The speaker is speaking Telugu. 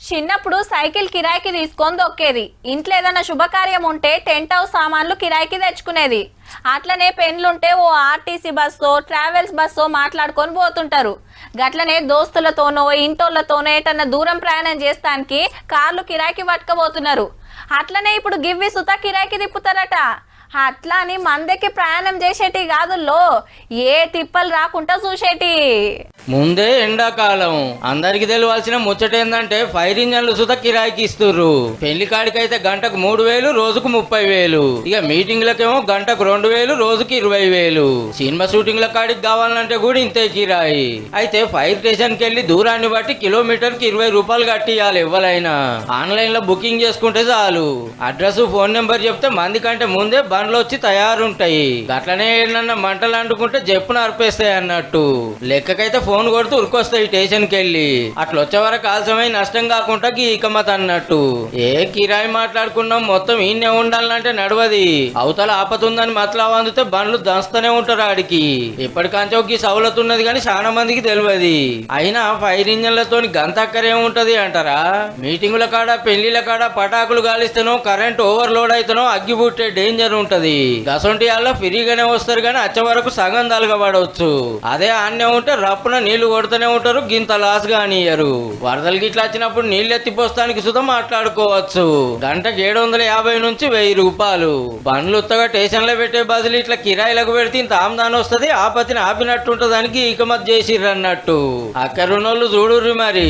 చిన్నప్పుడు సైకిల్ కిరాయికి తీసుకొని దొక్కేది. ఇంట్లో ఏదైనా శుభకార్యం ఉంటే టెంట్ హౌస్ సామాన్లు కిరాయికి తెచ్చుకునేది. అట్లనే పెన్లుంటే ఓ ఆర్టీసీ బస్సో ట్రావెల్స్ బస్సో మాట్లాడుకొని పోతుంటారు. గట్లనే దోస్తులతోనో ఇంటోళ్లతోనో ఏటన్నా దూరం ప్రయాణం చేస్తానికి కార్లు కిరాయికి పట్టుకపోతున్నారు. అట్లనే ఇప్పుడు గివ్వి సుత కిరాయికి తిప్పుతారట. అట్లా అని మందకి ప్రయాణం చేసేటి కాదుల్లో, ఏ తిప్పలు రాకుండా చూసేటి. ముందే ఎండాకాలం అందరికి తెలియాల్సిన ముచ్చట ఏందంటే ఫైర్ ఇంజన్లు సుత కిరాయికి ఇస్తుర్రు. పెళ్లి కాడికైతే గంటకు 3,000, రోజుకు 30,000. ఇక మీటింగ్లకేమో గంటకు 2,000, రోజుకి 20,000. సినిమా షూటింగ్ల కాడికి కావాలంటే కూడా ఇంతే కిరాయి. అయితే ఫైర్ స్టేషన్ కి వెళ్లి దూరాన్ని బట్టి కిలోమీటర్ కి 20 రూపాయలు కట్టియాలి. ఎవరైనా ఆన్లైన్ లో బుకింగ్ చేసుకుంటే చాలు. అడ్రస్, ఫోన్ నెంబర్ చెప్తే మంది కంటే ముందే బండ్లు వచ్చి తయారుంటాయి. అట్లనే ఏమన్నా మంటలు అంటుకుంటే జప్పును అర్పేస్తాయి అన్నట్టు. లెక్కకైతే ఫోన్ కొడుతూ ఉరికొస్తాయి స్టేషన్ కి వెళ్ళి. అట్లా వచ్చే వరకు ఆలస్యమై నష్టం కాకుండా ఈకమత అన్నట్టు. ఏ కిరాయి మాట్లాడుకున్నాం మొత్తం ఈయనే ఉండాలంటే నడవది. అవతల ఆపతుందని మతలా అందుతే బండ్లు దంస్తూనే ఉంటారు ఆడికి. ఎప్పటికంచోకి సౌలత్ ఉన్నది కానీ చాలా మందికి తెలియదు. అయినా ఫైర్ ఇంజన్లతో గంతక్కరేముంటది అంటారా? మీటింగుల కాడ, పెళ్లిల కాడ పటాకులు గాలిస్తేనో, కరెంట్ ఓవర్లోడ్ అయితేనో అగ్గి పుట్టే డేంజర్ ఉంటది. గసొంటి వాళ్ళ ఫ్రీగానే వస్తారు కానీ వచ్చే వరకు సగం తలగబడవచ్చు. అదే ఆన్నే ఉంటే రప్పున నీళ్లు కొడుతూనే ఉంటారు, గింత లాస్ గానియరు. వరదలు గిట్లా వచ్చినప్పుడు నీళ్ళు ఎత్తిపోస్తానికి సుధా మాట్లాడుకోవచ్చు. గంటకు 750 నుంచి 1000 రూపాయలు. బండ్లు ఉత్తగా స్టేషన్ లో పెట్టే బదులు ఇట్లా కిరాయిలకు పెడితే ఇంత ఆమ్దాని వస్తుంది, ఆపతిని ఆపినట్టుంటదానికి ఇకమత్ చేసిర్రు అన్నట్టు. అక్కడున్నోళ్ళు చూడుర్రి మరి.